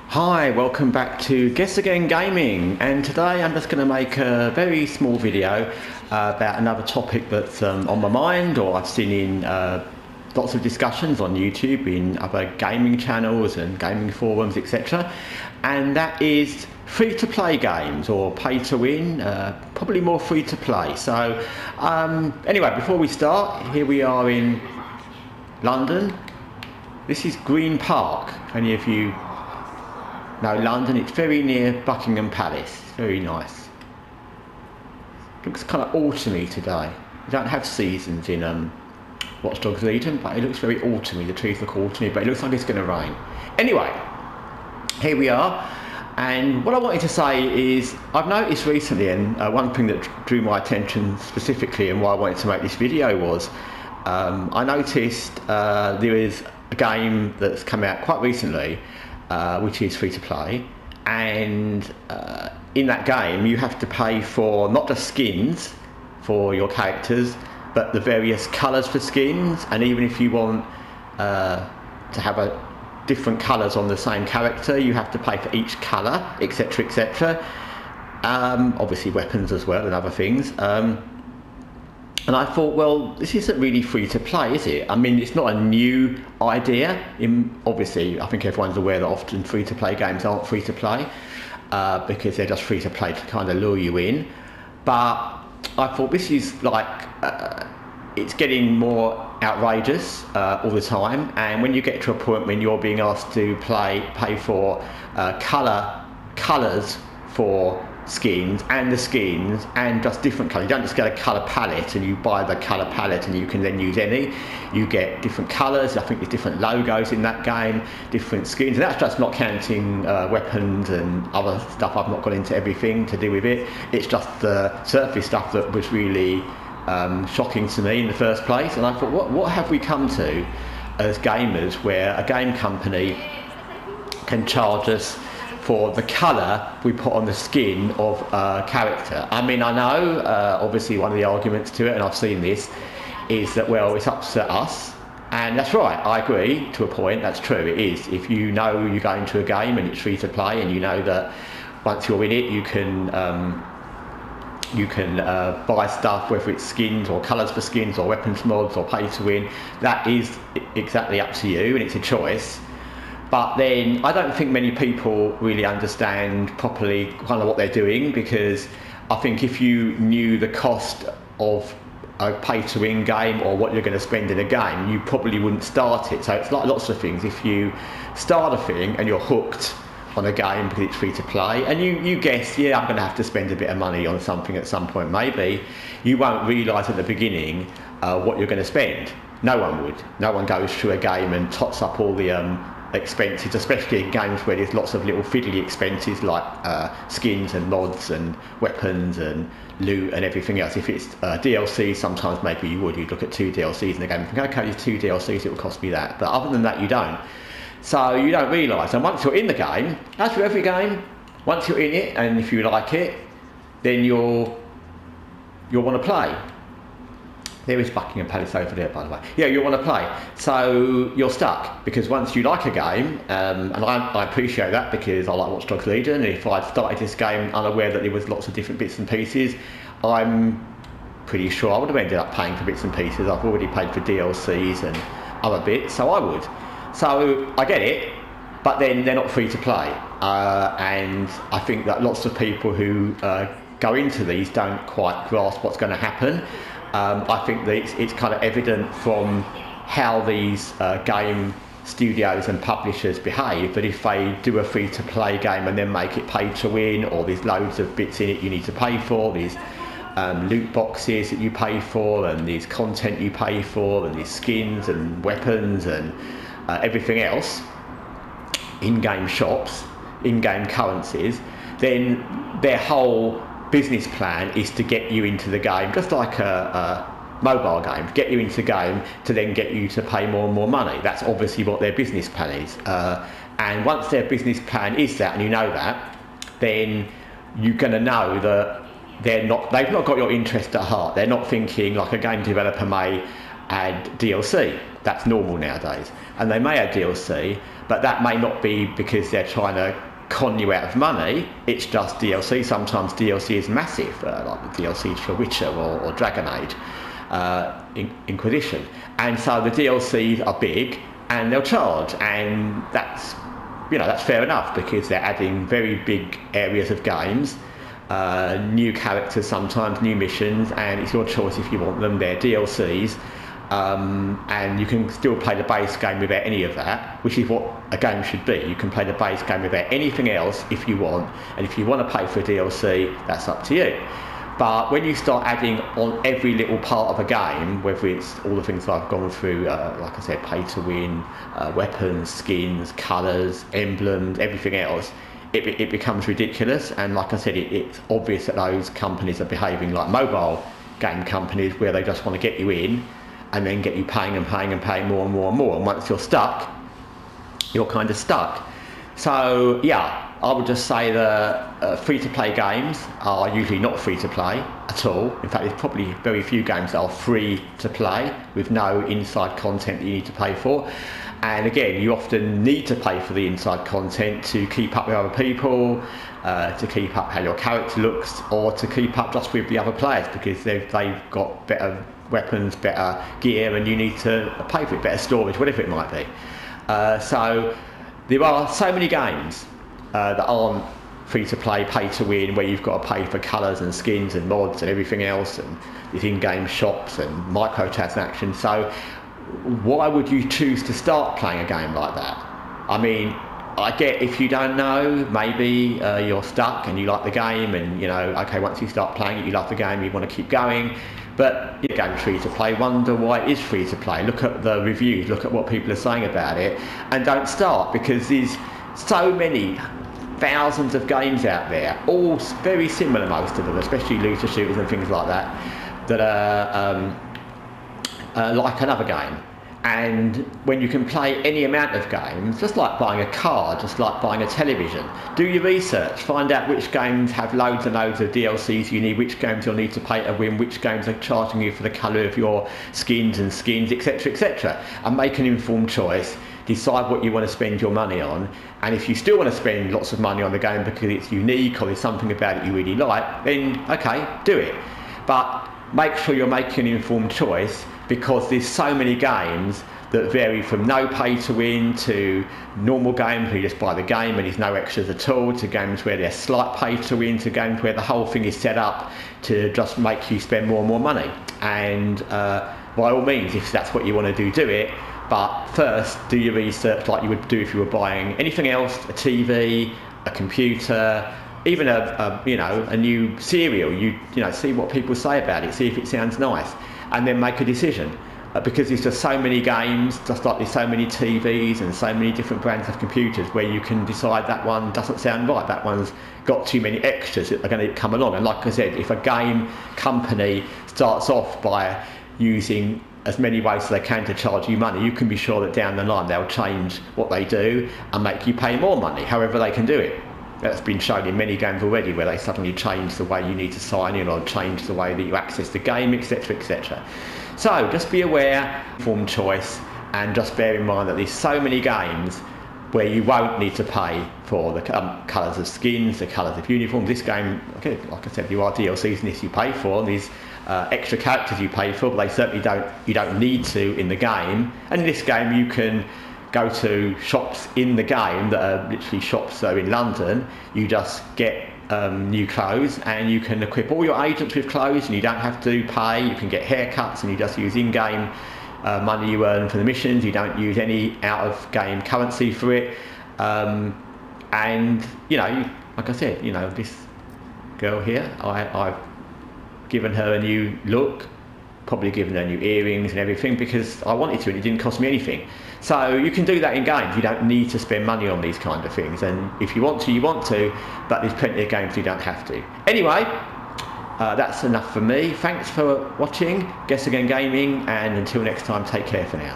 Hi, welcome back to Guessagaingaming, and today I'm just going to make a very small video about another topic that's on my mind, or I've seen in lots of discussions on YouTube, in other gaming channels and gaming forums, etc. And that is free-to-play games, or pay-to-win, probably more free-to-play. So anyway, before we start, here we are in London. This is Green Park. If any of you know London, it's very near Buckingham Palace. It's very nice. Looks kind of autumny today. We don't have seasons in Watch Dogs Legion, but it looks very autumny. The trees look autumny, but it looks like it's going to rain. Anyway, here we are. And what I wanted to say is, I've noticed recently, and one thing that drew my attention specifically and why I wanted to make this video was, I noticed there is a game that's come out quite recently, which is free to play, and in that game you have to pay for not just skins for your characters, but the various colours for skins, and even if you want to have different colours on the same character, you have to pay for each colour, etc, etc. Obviously weapons as well and other things. And I thought, well, this isn't really free to play, is it? I mean, it's not a new idea. Obviously, I think everyone's aware that often free to play games aren't free to play because they're just free to play to kind of lure you in. But I thought this is like, it's getting more outrageous all the time. And when you get to a point when you're being asked to pay for colours for skins and just different colours. You don't just get a colour palette and you buy the colour palette and you can then use any. You get different colours. I think there's different logos in that game, different skins, and that's just not counting weapons and other stuff. I've not got into everything to do with it. It's just the surface stuff that was really shocking to me in the first place. And I thought, what have we come to as gamers, where a game company can charge us for the colour we put on the skin of a character? I mean, I know, obviously one of the arguments to it, and I've seen this, is that, well, it's up to us. And that's right, I agree to a point, that's true, it is. If you know you go into a game and it's free to play, and you know that once you're in it, you can buy stuff, whether it's skins or colours for skins or weapons mods or pay to win, that is exactly up to you, and it's a choice. But then I don't think many people really understand properly kind of what they're doing, because I think if you knew the cost of a pay-to-win game or what you're going to spend in a game, you probably wouldn't start it. So it's like lots of things. If you start a thing and you're hooked on a game because it's free to play, and you guess, yeah, I'm going to have to spend a bit of money on something at some point, maybe, you won't realise at the beginning what you're going to spend. No one would. No one goes through a game and tots up all the expenses, especially in games where there's lots of little fiddly expenses like skins and mods and weapons and loot and everything else. If it's DLC, sometimes maybe you'd look at 2 DLCs in the game and think, okay, there's 2 DLCs, it will cost me that. But other than that, you don't. So you don't realise. And once you're in the game, as with every game, once you're in it, and if you like it, then you'll want to play. There is Buckingham Palace over there, by the way. Yeah, you'll want to play. So you're stuck, because once you like a game, and I appreciate that, because I like Watch Dogs Legion, and if I'd started this game unaware that there was lots of different bits and pieces, I'm pretty sure I would have ended up paying for bits and pieces. I've already paid for DLCs and other bits, so I would. So I get it, but then they're not free to play. And I think that lots of people who go into these don't quite grasp what's going to happen. I think that it's kind of evident from how these game studios and publishers behave, that if they do a free-to-play game and then make it pay-to-win, or there's loads of bits in it you need to pay for, there's loot boxes that you pay for, and there's content you pay for, and there's skins and weapons and everything else, in-game shops, in-game currencies, then their whole business plan is to get you into the game, just like a mobile game, get you into the game to then get you to pay more and more money. That's obviously what their business plan is. And once their business plan is that, and you know that, then you're going to know that they've not got your interest at heart. They're not thinking, like a game developer may add DLC. That's normal nowadays. And they may add DLC, but that may not be because they're trying to con you out of money. It's just DLC. Sometimes DLC is massive, like the DLCs for Witcher or Dragon Age, Inquisition. And so the DLCs are big and they'll charge, and that's fair enough because they're adding very big areas of games, new characters sometimes, new missions, and it's your choice if you want them. They're DLCs. And you can still play the base game without any of that, which is what a game should be. You can play the base game without anything else if you want, and if you want to pay for DLC, that's up to you. But when you start adding on every little part of a game, whether it's all the things I've gone through, like I said, pay to win, weapons, skins, colours, emblems, everything else, it becomes ridiculous. And like I said, it's obvious that those companies are behaving like mobile game companies, where they just want to get you in and then get you paying and paying and paying more and more and more. And once you're stuck, you're kind of stuck. So yeah, I would just say the free-to-play games are usually not free-to-play at all. In fact, there's probably very few games that are free to play with no inside content that you need to pay for. And again, you often need to pay for the inside content to keep up with other people, to keep up how your character looks, or to keep up just with the other players, because they've got better weapons, better gear, and you need to pay for it, better storage, whatever it might be. So there are so many games that aren't free to play, pay to win, where you've got to pay for colours and skins and mods and everything else, and these in-game shops and microtransactions. So why would you choose to start playing a game like that? I mean, I get if you don't know, maybe you're stuck and you like the game, and okay, once you start playing it, you love the game, you want to keep going. But the game's free to play, wonder why it is free to play. Look at the reviews, look at what people are saying about it, and don't start, because there's so many thousands of games out there, all very similar, most of them, especially looter shooters and things like that, that are like another game. And when you can play any amount of games, just like buying a car, just like buying a television, do your research, find out which games have loads and loads of DLCs you need, which games you'll need to pay to win, which games are charging you for the colour of your skins, etc., and make an informed choice. Decide what you want to spend your money on, and if you still want to spend lots of money on the game because it's unique or there's something about it you really like, then okay, do it. But make sure you're making an informed choice, because there's so many games that vary from no pay to win to normal games where you just buy the game and there's no extras at all, to games where there's slight pay to win, to games where the whole thing is set up to just make you spend more and more money. And by all means, if that's what you want to do, do it. But first, do your research like you would do if you were buying anything else, a TV, a computer, even a new cereal. You see what people say about it, see if it sounds nice, and then make a decision. Because there's just so many games, just like there's so many TVs and so many different brands of computers, where you can decide that one doesn't sound right, that one's got too many extras that are going to come along. And like I said, if a game company starts off by using as many ways as they can to charge you money, you can be sure that down the line they'll change what they do and make you pay more money, however they can do it. That's been shown in many games already, where they suddenly change the way you need to sign in, or change the way that you access the game, etc. So just be aware, informed choice, and just bear in mind that there's so many games where you won't need to pay for the colours of skins, the colours of uniforms. This game, okay, like I said, there are DLCs in this you pay for, and there's extra characters you pay for, but they certainly you don't need to in the game. And in this game you can go to shops in the game that are literally shops that are in London. You just get new clothes, and you can equip all your agents with clothes, and you don't have to pay. You can get haircuts, and you just use in-game money you earn for the missions. You don't use any out-of-game currency for it. And like I said, this girl here, I've given her a new look, probably given her new earrings and everything, because I wanted to, and it didn't cost me anything. So you can do that in games. You don't need to spend money on these kind of things, and if you want to, you want to, but there's plenty of games you don't have to. Anyway, that's enough for me. Thanks for watching Guessagaingaming, and until next time, take care for now.